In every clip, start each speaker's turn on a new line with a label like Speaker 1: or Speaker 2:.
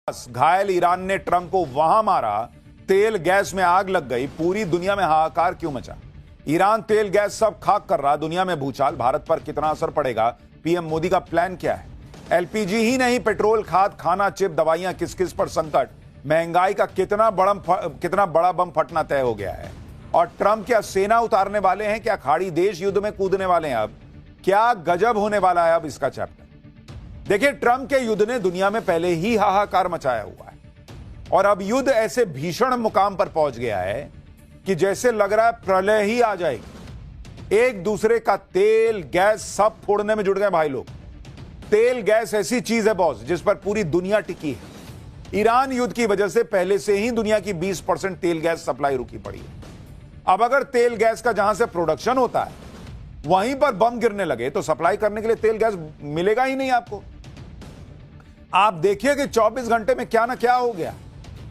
Speaker 1: घायल ईरान ने ट्रंप को वहां मारा, तेल गैस में आग लग गई, पूरी दुनिया में हाहाकार क्यों मचा? ईरान तेल गैस सब खाक कर रहा, दुनिया में भूचाल, भारत पर कितना असर पड़ेगा? पीएम मोदी का प्लान क्या है? एलपीजी ही नहीं, पेट्रोल, खाद, खाना, चिप, दवाइयां, किस किस पर संकट, महंगाई का कितना बड़ा बम फटना तय हो गया है। और ट्रंप क्या सेना उतारने वाले हैं? क्या खाड़ी देश युद्ध में कूदने वाले हैं? अब क्या गजब होने वाला है अब इसका चैप्टर। देखिए, ट्रंप के युद्ध ने दुनिया में पहले ही हाहाकार मचाया हुआ है और अब युद्ध ऐसे भीषण मुकाम पर पहुंच गया है कि जैसे लग रहा है प्रलय ही आ जाएगी। एक दूसरे का तेल गैस सब फोड़ने में जुट गए भाई लोग। तेल गैस ऐसी चीज है बॉस जिस पर पूरी दुनिया टिकी है। ईरान युद्ध की वजह से पहले से ही दुनिया की 20% तेल गैस सप्लाई रुकी पड़ी है। अब अगर तेल गैस का जहां से प्रोडक्शन होता है वहीं पर बम गिरने लगे तो सप्लाई करने के लिए तेल गैस मिलेगा ही नहीं आपको। आप देखिए कि 24 घंटे में क्या ना क्या हो गया।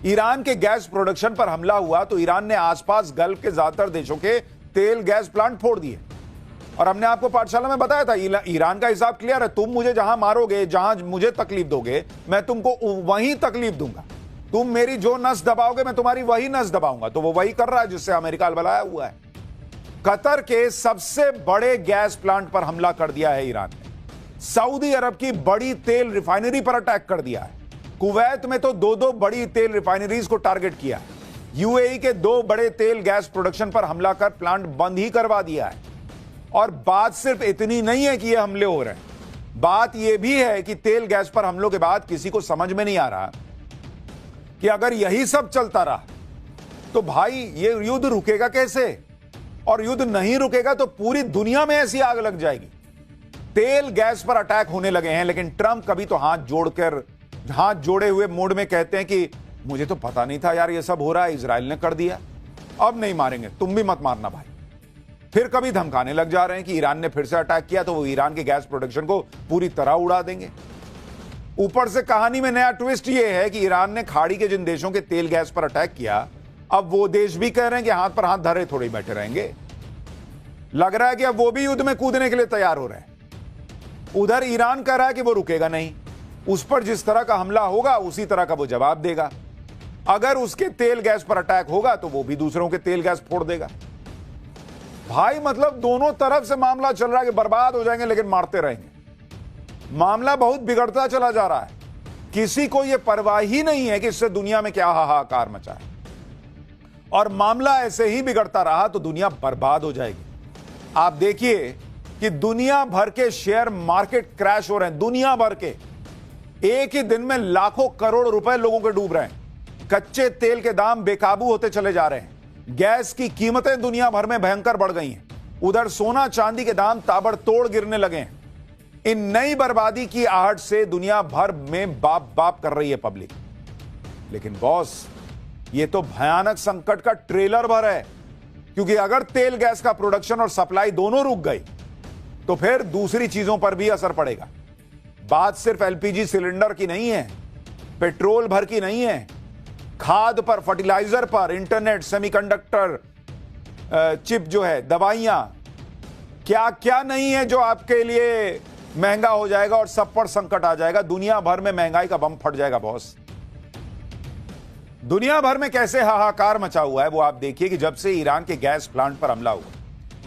Speaker 1: ईरान के गैस प्रोडक्शन पर हमला हुआ तो ईरान ने आसपास गल्फ के ज्यादातर देशों के तेल गैस प्लांट फोड़ दिए। और हमने आपको पाठशाला में बताया था ईरान का हिसाब क्लियर है, तुम मुझे जहां मारोगे, जहां मुझे तकलीफ दोगे, मैं तुमको वहीं तकलीफ दूंगा। तुम मेरी जो नस दबाओगे मैं तुम्हारी वही नस दबाऊंगा। तो वो वही कर रहा है जिससे अमेरिका अलबलाया हुआ है। कतर के सबसे बड़े गैस प्लांट पर हमला कर दिया है ईरान ने। सऊदी अरब की बड़ी तेल रिफाइनरी पर अटैक कर दिया है। कुवैत में तो दो बड़ी तेल रिफाइनरीज को टारगेट किया है। यूएई के 2 बड़े तेल गैस प्रोडक्शन पर हमला कर प्लांट बंद ही करवा दिया है। और बात सिर्फ इतनी नहीं है कि ये हमले हो रहे हैं, बात यह भी है कि तेल गैस पर हमलों के बाद किसी को समझ में नहीं आ रहा कि अगर यही सब चलता रहा तो भाई ये युद्ध रुकेगा कैसे? और युद्ध नहीं रुकेगा तो पूरी दुनिया में ऐसी आग लग जाएगी। तेल गैस पर अटैक होने लगे हैं, लेकिन ट्रंप कभी तो हाथ जोड़े हुए मोड में कहते हैं कि मुझे तो पता नहीं था यार ये सब हो रहा है, इजराइल ने कर दिया, अब नहीं मारेंगे, तुम भी मत मारना भाई। फिर कभी धमकाने लग जा रहे हैं कि ईरान ने फिर से अटैक किया तो वो ईरान के गैस प्रोडक्शन को पूरी तरह उड़ा देंगे। ऊपर से कहानी में नया ट्विस्ट ये है कि ईरान ने खाड़ी के जिन देशों के तेल गैस पर अटैक किया, अब वो देश भी कह रहे हैं कि हाथ पर हाथ धरे थोड़े बैठे रहेंगे। लग रहा है कि अब वो भी युद्ध में कूदने के लिए तैयार हो रहे हैं। उधर ईरान कह रहा है कि वो रुकेगा नहीं, उस पर जिस तरह का हमला होगा उसी तरह का वो जवाब देगा। अगर उसके तेल गैस पर अटैक होगा तो वो भी दूसरों के तेल गैस फोड़ देगा। भाई मतलब दोनों तरफ से मामला चल रहा है कि बर्बाद हो जाएंगे लेकिन मारते रहेंगे। मामला बहुत बिगड़ता चला जा रहा है। किसी को यह परवाह ही नहीं है कि इससे दुनिया में क्या हाहाकार मचा है। और मामला ऐसे ही बिगड़ता रहा तो दुनिया बर्बाद हो जाएगी। आप देखिए कि दुनिया भर के शेयर मार्केट क्रैश हो रहे हैं। दुनिया भर के एक ही दिन में लाखों करोड़ रुपए लोगों के डूब रहे हैं। कच्चे तेल के दाम बेकाबू होते चले जा रहे हैं। गैस की कीमतें दुनिया भर में भयंकर बढ़ गई हैं। उधर सोना चांदी के दाम ताबड़तोड़ गिरने लगे हैं। इन नई बर्बादी की आहट से दुनिया भर में बाप बाप कर रही है पब्लिक। लेकिन बॉस, यह तो भयानक संकट का ट्रेलर भर है, क्योंकि अगर तेल गैस का प्रोडक्शन और सप्लाई दोनों रुक गई तो फिर दूसरी चीजों पर भी असर पड़ेगा। बात सिर्फ एलपीजी सिलेंडर की नहीं है, पेट्रोल भर की नहीं है, खाद पर, फर्टिलाइजर पर, इंटरनेट, सेमीकंडक्टर, चिप जो है, दवाइयां, क्या क्या नहीं है जो आपके लिए महंगा हो जाएगा और सब पर संकट आ जाएगा। दुनिया भर में महंगाई का बम फट जाएगा बॉस। दुनिया भर में कैसे हाहाकार मचा हुआ है वो आप देखिए कि जब से ईरान के गैस प्लांट पर हमला हुआ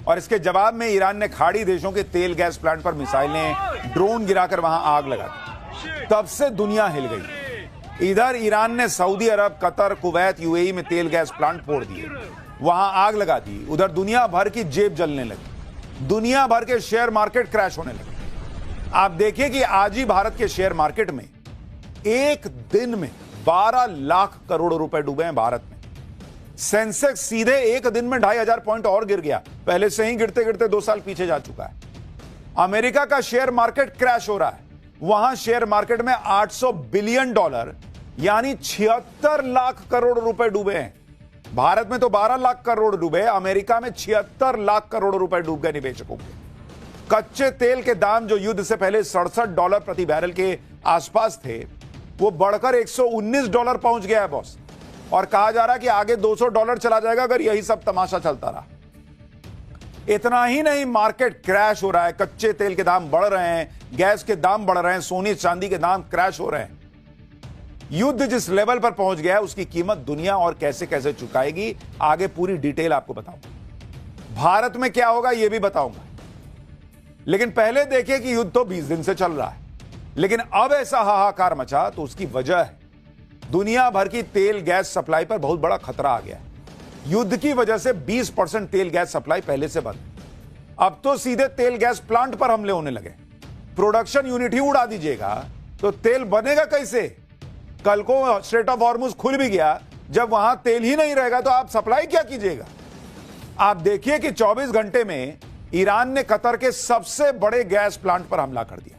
Speaker 1: और इसके जवाब में ईरान ने खाड़ी देशों के तेल गैस प्लांट पर मिसाइलें, ड्रोन गिराकर वहां आग लगा दी, तब से दुनिया हिल गई। इधर ईरान ने सऊदी अरब, कतर, कुवैत, यूएई में तेल गैस प्लांट फोड़ दिए, वहां आग लगा दी। उधर दुनिया भर की जेब जलने लगी, दुनिया भर के शेयर मार्केट क्रैश होने लगे। आप देखिए कि आज ही भारत के शेयर मार्केट में एक दिन में 12 लाख करोड़ रुपए डूबे हैं भारत में। सेंसेक्स सीधे एक दिन में 2500 पॉइंट और गिर गया, पहले से ही गिरते गिरते 2 साल पीछे जा चुका है। अमेरिका का शेयर मार्केट क्रैश हो रहा है, वहां शेयर मार्केट में $800 बिलियन यानी 76 लाख करोड़ रुपए डूबे हैं। भारत में तो 12 लाख करोड़ डूबे, अमेरिका में 76 लाख करोड़ रुपए डूब गए निवेशकों के। कच्चे तेल के दाम जो युद्ध से पहले $67 प्रति बैरल के आसपास थे, वो बढ़कर $119 पहुंच गया है बॉस। और कहा जा रहा है कि आगे $200 चला जाएगा अगर यही सब तमाशा चलता रहा। इतना ही नहीं, मार्केट क्रैश हो रहा है, कच्चे तेल के दाम बढ़ रहे हैं, गैस के दाम बढ़ रहे हैं, सोने चांदी के दाम क्रैश हो रहे हैं। युद्ध जिस लेवल पर पहुंच गया है उसकी कीमत दुनिया और कैसे कैसे चुकाएगी, आगे पूरी डिटेल आपको बताऊंगा। भारत में क्या होगा यह भी बताऊंगा। लेकिन पहले देखिए कि युद्ध तो 20 दिन से चल रहा है, लेकिन अब ऐसा हाहाकार मचा तो उसकी वजह है दुनिया भर की तेल गैस सप्लाई पर बहुत बड़ा खतरा आ गया है। युद्ध की वजह से 20% तेल गैस सप्लाई पहले से बंद, अब तो सीधे तेल गैस प्लांट पर हमले होने लगे। प्रोडक्शन यूनिट ही उड़ा दीजिएगा तो तेल बनेगा कैसे? कल को स्ट्रेट ऑफ हॉर्मुज खुल भी गया, जब वहां तेल ही नहीं रहेगा तो आप सप्लाई क्या कीजिएगा? आप देखिए कि 24 घंटे में ईरान ने कतर के सबसे बड़े गैस प्लांट पर हमला कर दिया,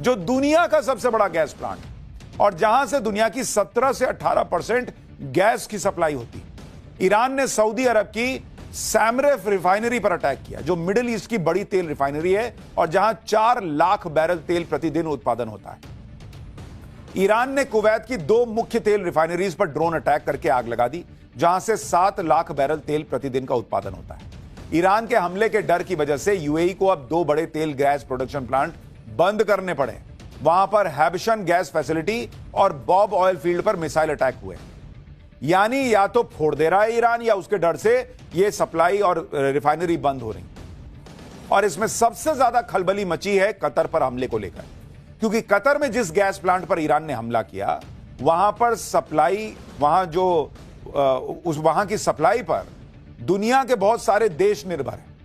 Speaker 1: जो दुनिया का सबसे बड़ा गैस प्लांट और जहां से दुनिया की 17 से 18% गैस की सप्लाई होती। ईरान ने सऊदी अरब की सैमरेफ रिफाइनरी पर अटैक किया, जो मिडिल ईस्ट की बड़ी तेल रिफाइनरी है और जहां 4 लाख बैरल तेल प्रतिदिन उत्पादन होता है। ईरान ने कुवैत की 2 मुख्य तेल रिफाइनरीज पर ड्रोन अटैक करके आग लगा दी, जहां से 7 लाख बैरल तेल प्रतिदिन का उत्पादन होता है। ईरान के हमले के डर की वजह से यूएई को अब 2 बड़े तेल गैस प्रोडक्शन प्लांट बंद करने पड़े। वहां पर हैबशन गैस फैसिलिटी और बॉब ऑयल फील्ड पर मिसाइल अटैक हुए। यानी या तो फोड़ दे रहा है ईरान या उसके डर से यह सप्लाई और रिफाइनरी बंद हो रही। और इसमें सबसे ज्यादा खलबली मची है कतर पर हमले को लेकर, क्योंकि कतर में जिस गैस प्लांट पर ईरान ने हमला किया वहां पर सप्लाई, वहां की सप्लाई पर दुनिया के बहुत सारे देश निर्भर हैं।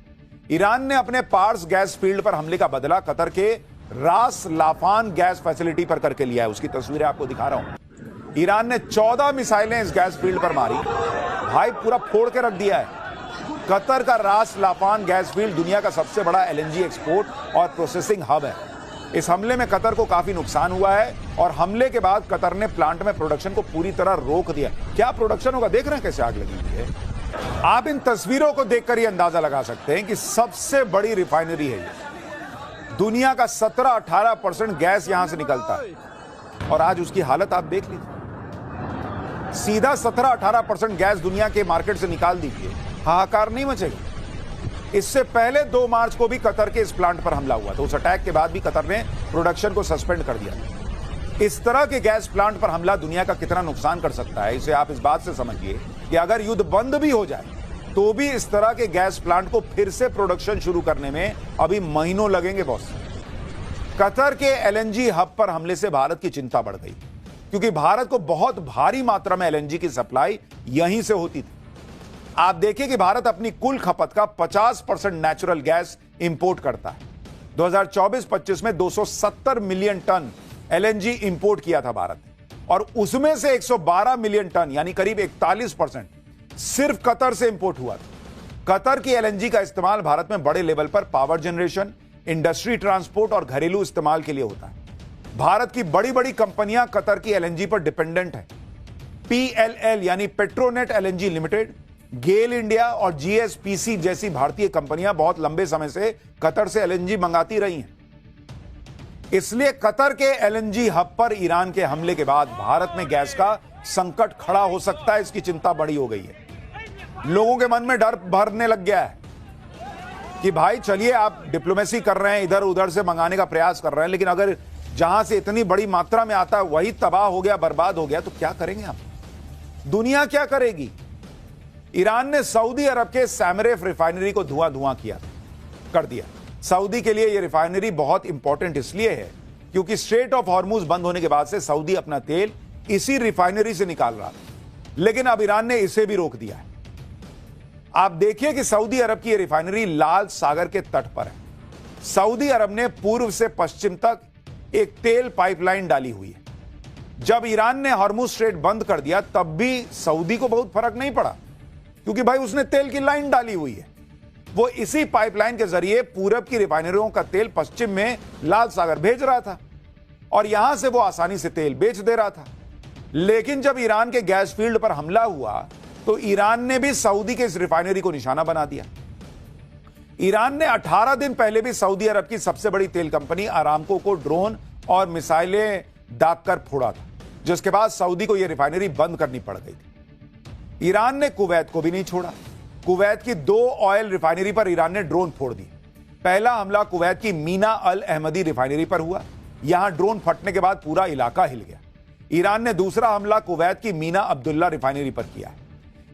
Speaker 1: ईरान ने अपने पार्स गैस फील्ड पर हमले का बदला कतर के रास लाफान गैस फैसिलिटी पर करके लिया है। उसकी तस्वीरें आपको दिखा रहा हूं। ईरान ने 14 मिसाइलें इस गैस फील्ड पर मारी, भाई पूरा फोड़ के रख दिया है। कतर का रास लाफान गैस फील्ड दुनिया का सबसे बड़ा एलएनजी एक्सपोर्ट और प्रोसेसिंग हब है। इस हमले में कतर को काफी नुकसान हुआ है और हमले के बाद कतर ने प्लांट में प्रोडक्शन को पूरी तरह रोक दिया। क्या प्रोडक्शन होगा, देख रहे हैं कैसे आग लगी हुई है। आप इन तस्वीरों को देखकर ही अंदाजा लगा सकते हैं कि सबसे बड़ी रिफाइनरी है ये। दुनिया का 17-18% गैस यहां से निकलता है और आज उसकी हालत आप देख लीजिए। सीधा 17-18% गैस दुनिया के मार्केट से निकाल दीजिए, हाहाकार नहीं मचेगा। इससे पहले 2 मार्च को भी कतर के इस प्लांट पर हमला हुआ, तो उस अटैक के बाद भी कतर ने प्रोडक्शन को सस्पेंड कर दिया। इस तरह के गैस प्लांट पर हमला दुनिया का कितना नुकसान कर सकता है, इसे आप इस बात से समझिए कि अगर युद्ध बंद भी हो जाए तो भी इस तरह के गैस प्लांट को फिर से प्रोडक्शन शुरू करने में अभी महीनों लगेंगे बॉस। कतर के एलएनजी हब पर हमले से भारत की चिंता बढ़ गई, क्योंकि भारत को बहुत भारी मात्रा में एलएनजी की सप्लाई यहीं से होती थी। आप देखिए कि भारत अपनी कुल खपत का 50% नेचुरल गैस इंपोर्ट करता है। 2024-25 में 270 मिलियन टन एलएनजी इंपोर्ट किया था भारत ने, और उसमें से 112 मिलियन टन यानी करीब 41% सिर्फ कतर से इंपोर्ट हुआ था। कतर की एलएनजी का इस्तेमाल भारत में बड़े लेवल पर पावर जनरेशन, इंडस्ट्री ट्रांसपोर्ट और घरेलू इस्तेमाल के लिए होता है। भारत की बड़ी बड़ी कंपनियां कतर की एलएनजी पर डिपेंडेंट है। पीएलएल यानी पेट्रोनेट एलएनजी लिमिटेड, गेल इंडिया और जीएसपीसी जैसी भारतीय कंपनियां बहुत लंबे समय से कतर से एलएनजी मंगाती रही हैं। इसलिए कतर के एलएनजी हब पर ईरान के हमले के बाद भारत में गैस का संकट खड़ा हो सकता है, इसकी चिंता बड़ी हो गई है। लोगों के मन में डर भरने लग गया है कि भाई चलिए आप डिप्लोमेसी कर रहे हैं, इधर उधर से मंगाने का प्रयास कर रहे हैं, लेकिन अगर जहां से इतनी बड़ी मात्रा में आता है वही तबाह हो गया, बर्बाद हो गया, तो क्या करेंगे आप? दुनिया क्या करेगी? ईरान ने सऊदी अरब के सैमरेफ रिफाइनरी को धुआं कर दिया। सऊदी के लिए यह रिफाइनरी बहुत इंपॉर्टेंट इसलिए है क्योंकि स्ट्रेट ऑफ हॉर्मुज बंद होने के बाद से सऊदी अपना तेल इसी रिफाइनरी से निकाल रहा था, लेकिन अब ईरान ने इसे भी रोक दिया है। आप देखिए कि सऊदी अरब की यह रिफाइनरी लाल सागर के तट पर है। सऊदी अरब ने पूर्व से पश्चिम तक एक तेल पाइपलाइन डाली हुई है। जब ईरान ने हॉर्मुज स्ट्रेट बंद कर दिया तब भी सऊदी को बहुत फर्क नहीं पड़ा, क्योंकि भाई उसने तेल की लाइन डाली हुई है। वो इसी पाइपलाइन के जरिए पूरब की रिफाइनरियों का तेल पश्चिम में लाल सागर भेज रहा था और यहां से वो आसानी से तेल बेच दे रहा था। लेकिन जब ईरान के गैस फील्ड पर हमला हुआ तो ईरान ने भी सऊदी के इस रिफाइनरी को निशाना बना दिया। ईरान ने 18 दिन पहले भी सऊदी अरब की सबसे बड़ी तेल कंपनी अरामको को ड्रोन और मिसाइलें दागकर फोड़ा था, जिसके बाद सऊदी को यह रिफाइनरी बंद करनी पड़ गई थी। ईरान ने कुवैत को भी नहीं छोड़ा। कुवैत की 2 ऑयल रिफाइनरी पर ईरान ने ड्रोन फोड़ दी। पहला हमला कुवैत की मीना अल अहमदी रिफाइनरी पर हुआ। यहां ड्रोन फटने के बाद पूरा इलाका हिल गया। ईरान ने दूसरा हमला कुवैत की मीना अब्दुल्ला रिफाइनरी पर किया है।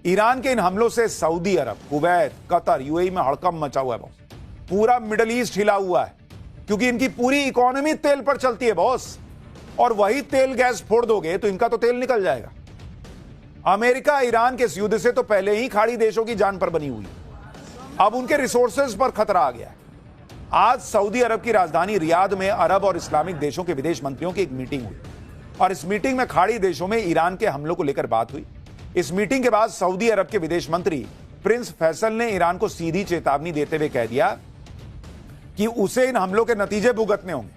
Speaker 1: ईरान के इन हमलों से सऊदी अरब, कुवैत, कतर, यूएई में हड़कंप मचा हुआ है बॉस। पूरा मिडिल ईस्ट हिला हुआ है, क्योंकि इनकी पूरी इकोनॉमी तेल पर चलती है बॉस। और वही तेल गैस फोड़ दोगे तो इनका तो तेल निकल जाएगा। अमेरिका ईरान के इस युद्ध से तो पहले ही खाड़ी देशों की जान पर बनी हुई है। अब उनके रिसोर्सेज पर खतरा आ गया है। आज सऊदी अरब की राजधानी रियाद में अरब और इस्लामिक देशों के विदेश मंत्रियों की एक मीटिंग हुई और इस मीटिंग में खाड़ी देशों में ईरान के हमलों को लेकर बात हुई। इस मीटिंग के बाद सऊदी अरब के विदेश मंत्री प्रिंस फैसल ने ईरान को सीधी चेतावनी देते हुए कह दिया कि उसे इन हमलों के नतीजे भुगतने होंगे।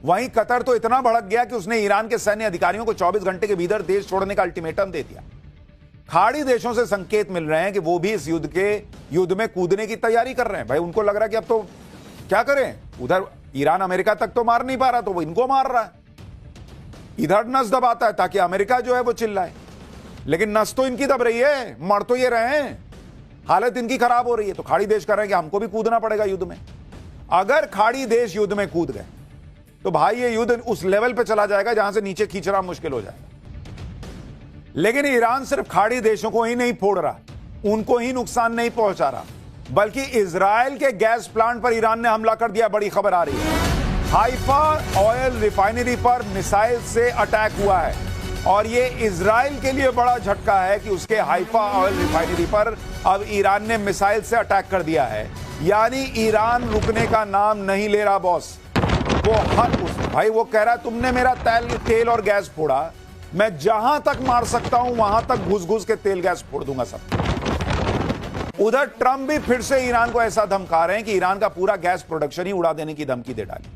Speaker 1: वहीं कतर तो इतना भड़क गया कि उसने ईरान के सैन्य अधिकारियों को 24 घंटे के भीतर देश छोड़ने का अल्टीमेटम दे दिया। खाड़ी देशों से संकेत मिल रहे हैं कि वो भी इस युद्ध में कूदने की तैयारी कर रहे हैं। भाई उनको लग रहा है कि अब तो क्या करें, उधर ईरान अमेरिका तक तो मार नहीं पा रहा, तो वो इनको मार रहा है। इधर नस दबाता है ताकि अमेरिका जो है वो चिल्लाए, लेकिन नस तो इनकी दब रही है, मर तो ये रहे हैं, हालत इनकी खराब हो रही है। तो खाड़ी देश कर रहे हैं कि हमको भी कूदना पड़ेगा युद्ध में। अगर खाड़ी देश युद्ध में कूद गए तो भाई ये युद्ध उस लेवल पे चला जाएगा जहां से नीचे खींचना मुश्किल हो जाएगा। लेकिन ईरान सिर्फ खाड़ी देशों को ही नहीं फोड़ रहा, उनको ही नुकसान नहीं पहुंचा रहा, बल्कि इजराइल के गैस प्लांट पर ईरान ने हमला कर दिया। बड़ी खबर आ रही है, हाइफा ऑयल रिफाइनरी पर मिसाइल से अटैक हुआ है और ये इजराइल के लिए बड़ा झटका है कि उसके हाइफा ऑयल रिफाइनरी पर अब ईरान ने मिसाइल से अटैक कर दिया है। यानी ईरान रुकने का नाम नहीं ले रहा बॉस। भाई वो कह रहा है तुमने मेरा तेल और गैस फोड़ा, मैं जहां तक मार सकता हूं वहां तक घुस घुस के तेल गैस फोड़ दूंगा सब। उधर ट्रंप भी फिर से ईरान को ऐसा धमका रहे हैं कि ईरान का पूरा गैस प्रोडक्शन ही उड़ा देने की धमकी दे डाली।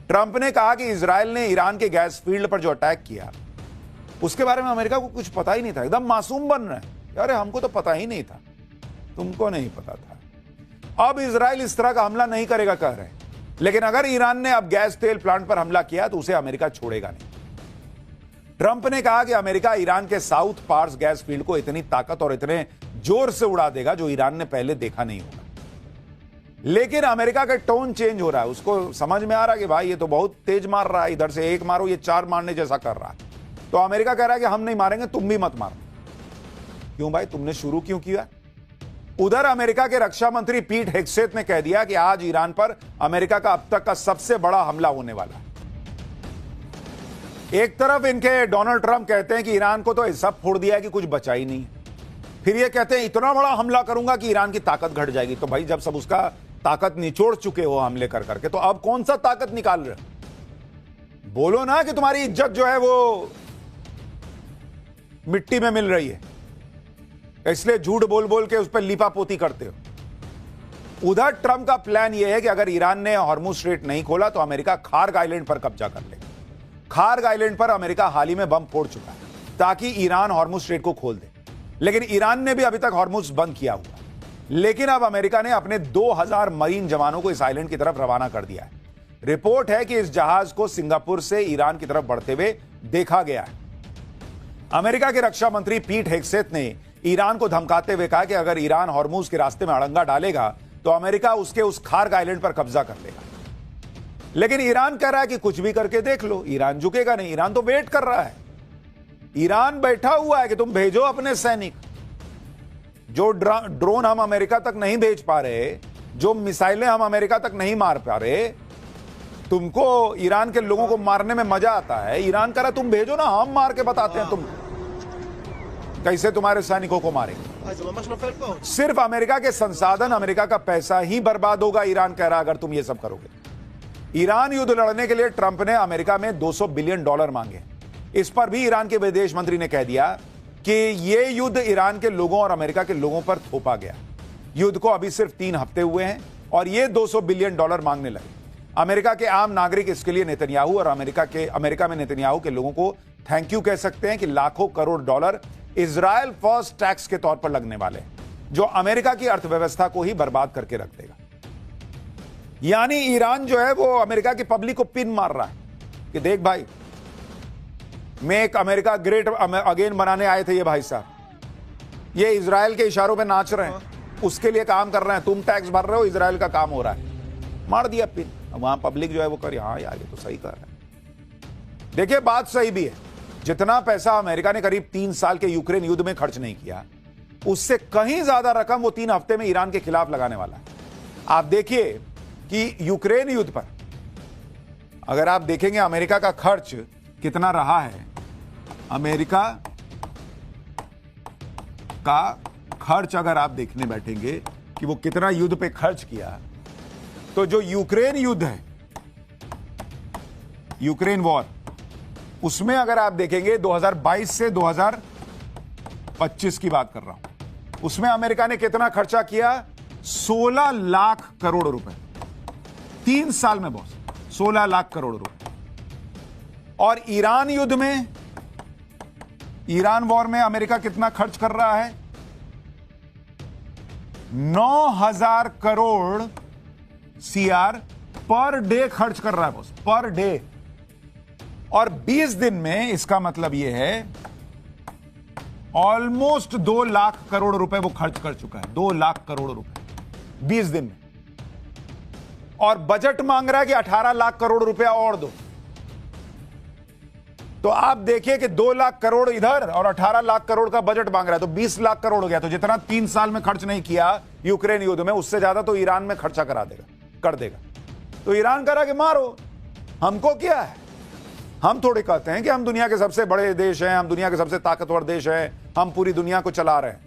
Speaker 1: ट्रंप ने कहा कि इजराइल ने ईरान के गैस फील्ड पर जो अटैक किया उसके बारे में अमेरिका को कुछ पता ही नहीं था। एकदम मासूम बन रहे हैं, अरे हमको तो पता ही नहीं था, तुमको नहीं पता था। अब इजराइल इस तरह का हमला नहीं करेगा कह रहे हैं, लेकिन अगर ईरान ने अब गैस तेल प्लांट पर हमला किया तो उसे अमेरिका छोड़ेगा नहीं। ट्रंप ने कहा कि अमेरिका ईरान के साउथ पार्स गैस फील्ड को इतनी ताकत और इतने जोर से उड़ा देगा जो ईरान ने पहले देखा नहीं होगा। लेकिन अमेरिका का टोन चेंज हो रहा है, उसको समझ में आ रहा है कि भाई ये तो बहुत तेज मार रहा है, इधर से एक मारो ये चार मारने जैसा कर रहा है। तो अमेरिका कह रहा है कि हम नहीं मारेंगे, तुम भी मत मारो। क्यों भाई, तुमने शुरू क्यों किया? उधर अमेरिका के रक्षा मंत्री पीट हेग्सेथ ने कह दिया कि आज ईरान पर अमेरिका का अब तक का सबसे बड़ा हमला होने वाला है। एक तरफ इनके डोनाल्ड ट्रंप कहते हैं कि ईरान को तो ऐसा फोड़ दिया है कि कुछ बचा ही नहीं, फिर ये कहते हैं इतना बड़ा हमला करूंगा कि ईरान की ताकत घट जाएगी। तो भाई जब सब उसका ताकत निचोड़ चुके हो हमले कर करके, तो अब कौन सा ताकत निकाल रहे हो? बोलो ना कि तुम्हारी इज्जत जो है वो मिट्टी में मिल रही है, इसलिए झूठ बोल बोल के उस पर लीपापोती करते हो। उधर ट्रंप का प्लान यह है कि अगर ईरान ने हॉर्मुज स्ट्रेट नहीं खोला तो अमेरिका खार्ग आइलैंड पर कब्जा कर लेगा। खार्ग आइलैंड पर अमेरिका हाल ही में बम फोड़ चुका है ताकि ईरान हॉर्मुज स्ट्रेट को खोल दे, लेकिन ईरान ने भी अभी तक हॉर्मुज बंद किया हुआ। लेकिन अब अमेरिका ने अपने 2000 मरीन जवानों को इस आइलैंड की तरफ रवाना कर दिया है। रिपोर्ट है कि इस जहाज को सिंगापुर से ईरान की तरफ बढ़ते हुए देखा गया है। अमेरिका के रक्षा मंत्री पीट हेग्सेथ ने ईरान को धमकाते हुए कहा कि अगर ईरान हॉर्मुज के रास्ते में अड़ंगा डालेगा तो अमेरिका उसके उस खार्ग आइलैंड पर कब्जा कर लेगा। लेकिन ईरान कह रहा है कि कुछ भी करके देख लो, ईरान झुकेगा नहीं। ईरान तो वेट कर रहा है, ईरान बैठा हुआ है कि तुम भेजो अपने सैनिक। जो ड्रोन हम अमेरिका तक नहीं भेज पा रहे, जो मिसाइलें हम अमेरिका तक नहीं मार पा रहे, तुमको ईरान के लोगों को मारने में मजा आता है। ईरान कह रहा तुम भेजो ना, हम मार के बताते हैं तुम कैसे तुम्हारे सैनिकों को मारेंगे। सिर्फ अमेरिका के संसाधन, अमेरिका का पैसा ही बर्बाद होगा, ईरान कह रहा अगर तुम ये सब करोगे। ईरान युद्ध लड़ने के लिए ट्रंप ने अमेरिका में $200 बिलियन मांगे। इस पर भी ईरान के विदेश मंत्री ने कह दिया कि यह युद्ध ईरान के लोगों और अमेरिका के लोगों पर थोपा गया। युद्ध को अभी सिर्फ 3 हफ्ते हुए हैं और ये $200 बिलियन मांगने लगे। अमेरिका के आम नागरिक इसके लिए नेतन्याहू और अमेरिका में नेतन्याहू के लोगों को थैंक यू कह सकते हैं कि लाखों crore dollar Israel first tax के तौर पर लगने वाले, जो अमेरिका की अर्थव्यवस्था को ही बर्बाद करके रख देगा। यानी ईरान जो है वो अमेरिका की पब्लिक को पिन मार रहा है कि देख भाई, मेक अमेरिका ग्रेट अगेन बनाने आए थे ये भाई साहब, ये इजराइल के इशारों पे नाच रहे हैं, उसके लिए काम कर रहे हैं, तुम टैक्स भर रहे हो, इजराइल का काम हो रहा है। मार दिया पिन। वहां पब्लिक जो है वो कर, हाँ यार ये तो सही कर रहा है। देखिए बात सही भी है, जितना पैसा अमेरिका ने करीब 3 साल के यूक्रेन युद्ध में खर्च नहीं किया, उससे कहीं ज्यादा रकम वो 3 हफ्ते में ईरान के खिलाफ लगाने वाला है। आप देखिए कि यूक्रेन युद्ध पर अगर आप देखेंगे अमेरिका का खर्च कितना रहा है, अमेरिका का खर्च अगर आप देखने बैठेंगे कि वो कितना युद्ध पे खर्च किया, तो जो यूक्रेन युद्ध है, यूक्रेन वॉर, उसमें अगर आप देखेंगे 2022 से 2025 की बात कर रहा हूं, उसमें अमेरिका ने कितना खर्चा किया? 16 लाख करोड़ रुपए 3 साल में बॉस, 16 लाख करोड़ रुपए। और ईरान युद्ध में, ईरान वॉर में अमेरिका कितना खर्च कर रहा है? 9,000 करोड़ सीआर पर डे खर्च कर रहा है बॉस, पर डे। और 20 दिन में इसका मतलब यह है ऑलमोस्ट 2 लाख करोड़ रुपए वो खर्च कर चुका है, 2 लाख करोड़ रुपए 20 दिन में। और बजट मांग रहा है कि 18 लाख करोड़ रुपया और दो। तो आप देखिए कि 2 लाख करोड़ इधर और 18 लाख करोड़ का बजट मांग रहा है, तो 20 लाख करोड़ हो गया। तो जितना 3 साल में खर्च नहीं किया यूक्रेन युद्ध में, उससे ज्यादा तो ईरान में खर्चा कर देगा। तो ईरान कह रहा कि मारो, हमको क्या है? हम थोड़े कहते हैं कि हम दुनिया के सबसे बड़े देश हैं, हम दुनिया के सबसे ताकतवर देश हैं, हम पूरी दुनिया को चला रहे हैं।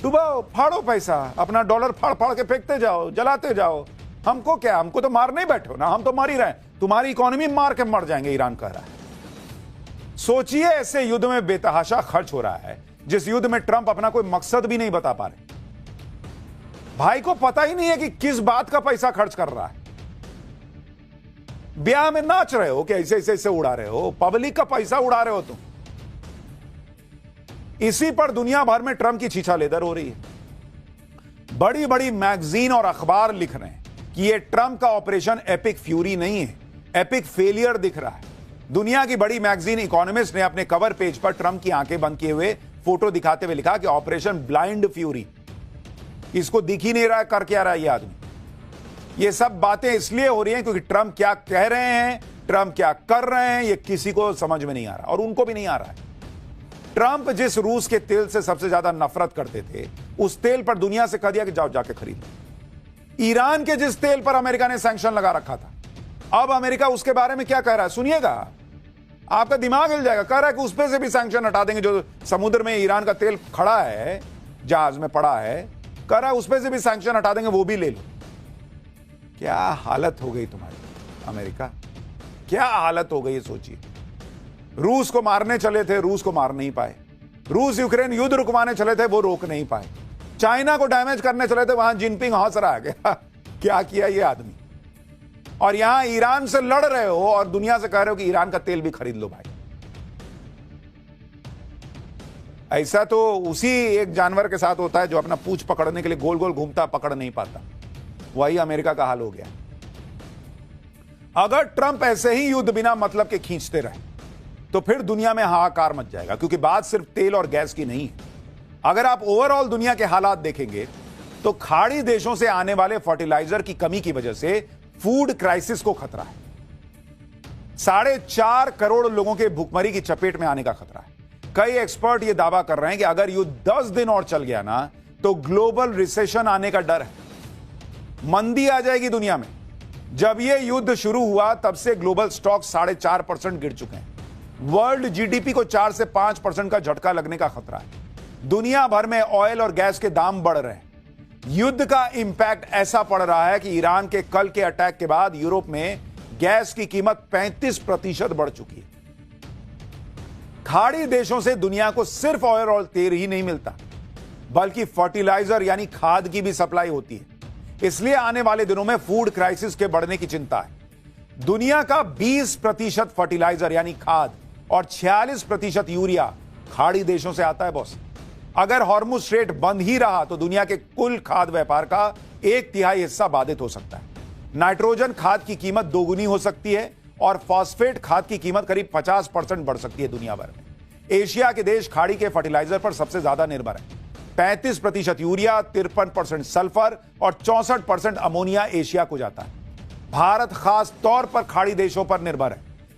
Speaker 1: डुबाओ, फाड़ो पैसा, अपना डॉलर फाड़ फाड़ के फेंकते जाओ, जलाते जाओ, हमको क्या? हमको तो मार नहीं बैठो ना, हम तो मार ही रहे हैं, तुम्हारी इकोनॉमी मार के मर जाएंगे, ईरान कह रहा है। सोचिए, ऐसे युद्ध में बेतहाशा खर्च हो रहा है, जिस युद्ध में ट्रंप अपना कोई मकसद भी नहीं बता पा रहे। भाई को पता ही नहीं है कि किस बात का पैसा खर्च कर रहा है। ब्याह में नाच रहे हो कि ऐसे उड़ा रहे हो, पब्लिक का पैसा उड़ा रहे हो तुम। इसी पर दुनिया भर में ट्रंप की छीछा लेदर हो रही है। बड़ी बड़ी मैगजीन और अखबार लिख रहे हैं कि यह ट्रंप का ऑपरेशन एपिक फ्यूरी नहीं है, एपिक फेलियर दिख रहा है। दुनिया की बड़ी मैगजीन इकोनॉमिस्ट ने अपने कवर पेज पर ट्रंप की आंखें बंद किए हुए फोटो दिखाते हुए लिखा कि ऑपरेशन ब्लाइंड फ्यूरी। इसको दिख ही नहीं रहा है कर क्या रहा है ये आदमी। ये सब बातें इसलिए हो रही हैं क्योंकि ट्रंप क्या कह रहे हैं, ट्रंप क्या कर रहे हैं, ये किसी को समझ में नहीं आ रहा, और उनको भी नहीं आ रहा है। ट्रंप जिस रूस के तेल से सबसे ज्यादा नफरत करते थे, उस तेल पर दुनिया से कह दिया कि जाओ जाके खरीद लो। ईरान के जिस तेल पर अमेरिका ने सैंक्शन लगा रखा था, अब अमेरिका उसके बारे में क्या कह रहा है सुनिएगा, आपका दिमाग हिल जाएगा। कह रहा है कि उस पर से भी सैंक्शन हटा देंगे, जो समुद्र में ईरान का तेल खड़ा है, जहाज में पड़ा है, कह रहा है उस पर से भी सैंक्शन हटा देंगे, वो भी ले लो। क्या हालत हो गई तुम्हारी अमेरिका, क्या हालत हो गई सोचिए। रूस को मारने चले थे, रूस को मार नहीं पाए। रूस यूक्रेन युद्ध रुकवाने चले थे, वो रोक नहीं पाए। चाइना को डैमेज करने चले थे, वहां जिनपिंग हंस रहा है क्या किया ये आदमी। और यहां ईरान से लड़ रहे हो और दुनिया से कह रहे हो कि ईरान का तेल भी खरीद लो भाई। ऐसा तो उसी एक जानवर के साथ होता है जो अपना पूंछ पकड़ने के लिए गोल गोल घूमता, पकड़ नहीं पाता। वही अमेरिका का हाल हो गया। अगर ट्रंप ऐसे ही युद्ध बिना मतलब के खींचते रहे तो फिर दुनिया में हाहाकार मच जाएगा, क्योंकि बात सिर्फ तेल और गैस की नहीं है। अगर आप ओवरऑल दुनिया के हालात देखेंगे तो खाड़ी देशों से आने वाले फर्टिलाइजर की कमी की वजह से फूड क्राइसिस को खतरा है। 4.5 करोड़ लोगों के भूखमरी की चपेट में आने का खतरा है। कई एक्सपर्ट यह दावा कर रहे हैं कि अगर युद्ध 10 दिन और चल गया ना, तो ग्लोबल रिसेशन आने का डर है, मंदी आ जाएगी दुनिया में। जब यह युद्ध शुरू हुआ तब से ग्लोबल स्टॉक 4.5% गिर चुके हैं। वर्ल्ड जीडीपी को 4 से 5% का झटका लगने का खतरा है। दुनिया भर में ऑयल और गैस के दाम बढ़ रहे हैं। युद्ध का इंपैक्ट ऐसा पड़ रहा है कि ईरान के कल के अटैक के बाद यूरोप में गैस की कीमत 35% बढ़ चुकी है। खाड़ी देशों से दुनिया को सिर्फ ऑयल और तेल ही नहीं मिलता, बल्कि फर्टिलाइजर यानी खाद की भी सप्लाई होती है। इसलिए आने वाले दिनों में फूड क्राइसिस के बढ़ने की चिंता है। दुनिया का 20% फर्टिलाइजर यानी खाद और 46% यूरिया खाड़ी देशों से आता है बॉस। अगर हॉर्मुज स्ट्रेट बंद ही रहा तो दुनिया के कुल खाद व्यापार का 1/3 हिस्सा बाधित हो सकता है। नाइट्रोजन खाद की कीमत दोगुनी हो सकती है और फॉस्फेट खाद की कीमत करीब 50% बढ़ सकती है दुनिया भर में। एशिया के देश खाड़ी के फर्टिलाइजर पर सबसे ज्यादा निर्भर है। 35% यूरिया, 53% सल्फर और 64% अमोनिया एशिया को जाता है। भारत खास तौर पर खाड़ी देशों पर निर्भर है।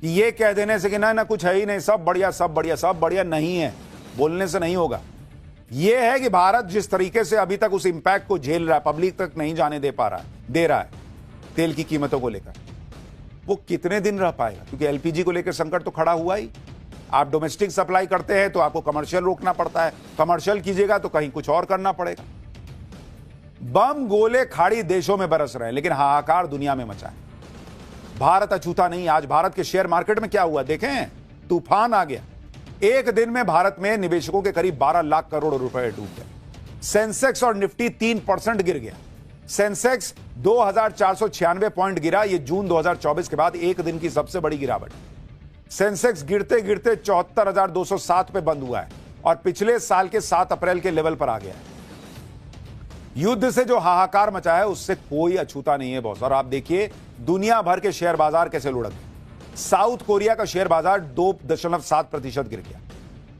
Speaker 1: कि ये कह देने से कि ना कुछ है ही नहीं, सब बढ़िया सब बढ़िया सब बढ़िया नहीं है, बोलने से नहीं होगा। ये है कि भारत जिस तरीके से अभी तक उस इंपैक्ट को झेल रहा है, पब्लिक तक नहीं जाने दे रहा है तेल की कीमतों को लेकर, वो कितने दिन रह पाएगा? क्योंकि एलपीजी को लेकर संकट तो खड़ा हुआ ही। आप डोमेस्टिक सप्लाई करते हैं तो आपको कमर्शियल रोकना पड़ता है, कमर्शियल कीजिएगा तो कहीं कुछ और करना पड़ेगा। बम गोले खाड़ी देशों में बरस रहे हैं, लेकिन हाहाकार दुनिया में मचा है। भारत अछूता नहीं। आज भारत के शेयर मार्केट में क्या हुआ देखें, तूफान आ गया। एक दिन में भारत में निवेशकों के करीब 12 लाख करोड़ रुपए डूब गए। सेंसेक्स और निफ्टी 3% गिर गया। सेंसेक्स 2496 पॉइंट गिरा। यह जून 2024 के बाद एक दिन की सबसे बड़ी गिरावट। सेंसेक्स गिरते गिरते 74,207 पे बंद हुआ है और पिछले साल के 7 अप्रैल के लेवल पर आ गया है। युद्ध से जो हाहाकार मचा है उससे कोई अछूता नहीं है बॉस। और आप देखिए दुनिया भर के शेयर बाजार कैसे लुढ़क गए। साउथ कोरिया का शेयर बाजार 2.7% गिर गया।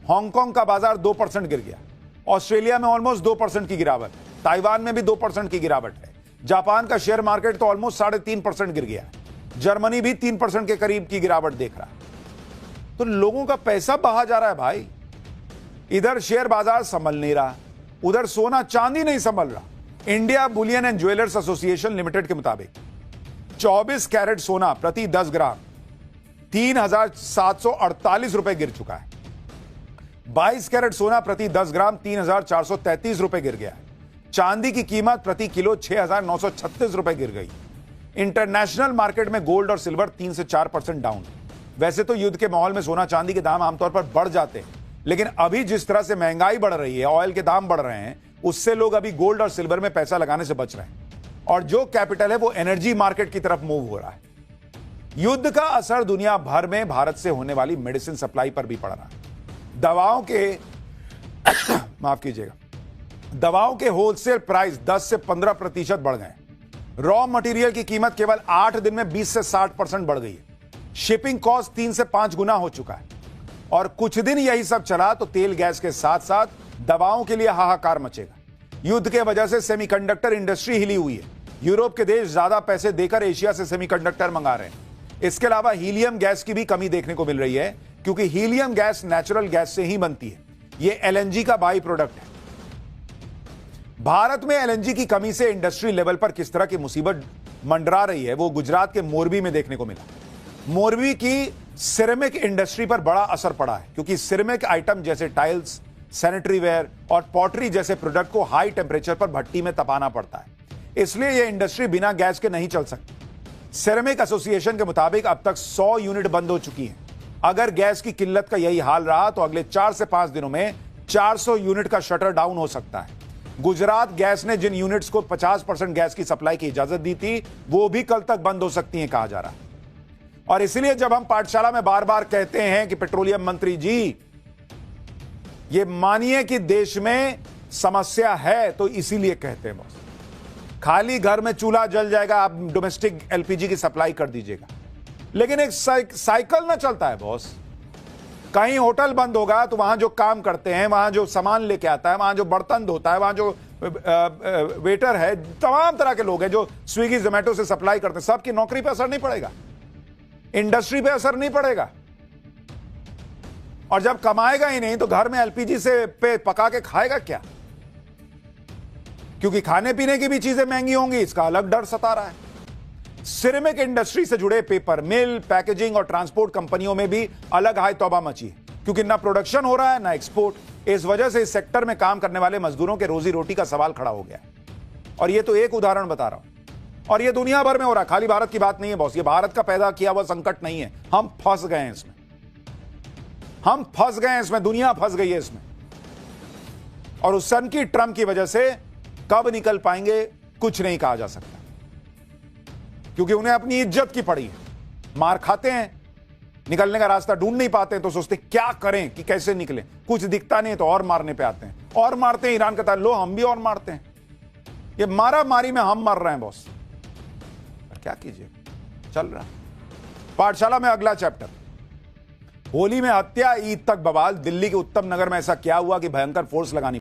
Speaker 1: हांगकांग का बाजार 2% गिर गया। ऑस्ट्रेलिया में ऑलमोस्ट 2% की गिरावट है। ताइवान में भी 2% की गिरावट है। जापान का शेयर मार्केट तो ऑलमोस्ट 3.5% गिर गया है। जर्मनी भी 3% के करीब की गिरावट देख रहा है। तो लोगों का पैसा बहा जा रहा है भाई। इधर शेयर बाजार संभल नहीं रहा, उधर सोना चांदी नहीं संभल रहा। India Boolean and jewellers association limited के मुताबिक 24 कैरेट सोना प्रति 10 ग्राम 3,748 रुपए गिर चुका है। 22 कैरेट सोना प्रति 10 ग्राम 3,433 रुपए गिर गया है। चांदी की कीमत प्रति किलो 6,936 रुपए गिर गई। इंटरनेशनल मार्केट में गोल्ड और सिल्वर 3 से 4% डाउन। वैसे तो युद्ध के माहौल में सोना चांदी के दाम आमतौर पर बढ़ जाते हैं, लेकिन अभी जिस तरह से महंगाई बढ़ रही है, ऑयल के दाम बढ़ रहे हैं, उससे लोग अभी गोल्ड और सिल्वर में पैसा लगाने से बच रहे हैं और जो कैपिटल है वो एनर्जी मार्केट की तरफ मूव हो रहा है। युद्ध का असर दुनिया भर में भारत से होने वाली मेडिसिन सप्लाई पर भी पड़ रहा है। दवाओं के माफ कीजिएगा, दवाओं के होलसेल प्राइस 10 से 15% बढ़ गए। रॉ मटेरियल की कीमत केवल 8 दिन में 20 से 60% बढ़ गई है। शिपिंग कॉस्ट 3 से 5 गुना हो चुका है। और कुछ दिन यही सब चला तो तेल गैस के साथ साथ दवाओं के लिए हाहाकार मचेगा। युद्ध के वजह से सेमीकंडक्टर इंडस्ट्री हिली हुई है। यूरोप के देश ज्यादा पैसे देकर एशिया से सेमीकंडक्टर मंगा रहे हैं। इसके अलावा हीलियम गैस की भी कमी देखने को मिल रही है, क्योंकि हीलियम गैस नेचुरल गैस से ही बनती है। यह एलएनजी का बाई प्रोडक्ट है। भारत में एलएनजी की कमी से इंडस्ट्री लेवल पर किस तरह की मुसीबत मंडरा रही है वो गुजरात के मोरबी में देखने को मिला। मोरबी की सिरेमिक इंडस्ट्री पर बड़ा असर पड़ा है, क्योंकि सिरेमिक आइटम जैसे टाइल्स, सैनिटरी वेयर और पॉटरी जैसे प्रोडक्ट को हाई टेम्परेचर पर भट्टी में तपाना पड़ता है। इसलिए यह इंडस्ट्री बिना गैस के नहीं चल सकती। सिरेमिक एसोसिएशन के मुताबिक अब तक 100 यूनिट बंद हो चुकी हैं। अगर गैस की किल्लत का यही हाल रहा तो अगले 4 से 5 दिनों में 400 यूनिट का शटर डाउन हो सकता है। गुजरात गैस ने जिन यूनिट्स को 50% गैस की सप्लाई की इजाजत दी थी वो भी कल तक बंद हो सकती हैं, कहा जा रहा है। और इसलिए जब हम पाठशाला में बार बार कहते हैं कि पेट्रोलियम मंत्री जी ये मानिए कि देश में समस्या है, तो इसीलिए कहते हैं बॉस, खाली घर में चूल्हा जल जाएगा, आप डोमेस्टिक एलपीजी की सप्लाई कर दीजिएगा, लेकिन एक साइकिल ना चलता है बॉस। कहीं होटल बंद होगा तो वहां जो काम करते हैं, वहां जो सामान लेके आता है, वहां जो बर्तन धोता है, वहां जो वेटर है, तमाम तरह के लोग हैं जो स्विगी जोमेटो से सप्लाई करते हैं, सबकी नौकरी पर असर नहीं पड़ेगा, इंडस्ट्री पे असर नहीं पड़ेगा। और जब कमाएगा ही नहीं तो घर में एलपीजी से पे पका के खाएगा क्या? क्योंकि खाने पीने की भी चीजें महंगी होंगी, इसका अलग डर सता रहा है। सिरेमिक इंडस्ट्री से जुड़े पेपर मिल, पैकेजिंग और ट्रांसपोर्ट कंपनियों में भी अलग हाय तौबा मची है, क्योंकि ना प्रोडक्शन हो रहा है ना एक्सपोर्ट। इस वजह से इस सेक्टर में काम करने वाले मजदूरों के रोजी रोटी का सवाल खड़ा हो गया। और यह तो एक उदाहरण बता रहा हूं, और यह दुनिया भर में हो रहा है, खाली भारत की बात नहीं है बॉस। ये भारत का पैदा किया हुआ संकट नहीं है, हम फंस गए हैं इसमें, हम फंस गए हैं इसमें, दुनिया फंस गई है इसमें। और उस सन की ट्रम्प की वजह से कब निकल पाएंगे कुछ नहीं कहा जा सकता, क्योंकि उन्हें अपनी इज्जत की पड़ी है। मार खाते हैं, निकलने का रास्ता ढूंढ नहीं पाते हैं, तो सोचते क्या करें कि कैसे निकलें। कुछ दिखता नहीं तो और मारने पे आते हैं, और मारते हैं। ईरान कहता है लो हम भी और मारते हैं। ये मारा मारी में हम मर रहे हैं बॉस, क्या कीजिए, चल रहा। पाठशाला में अगला चैप्टर, होली में हत्या, ईद तक बवाल। दिल्ली के उत्तम नगर में ऐसा क्या हुआ कि भयंकर फोर्स लगानी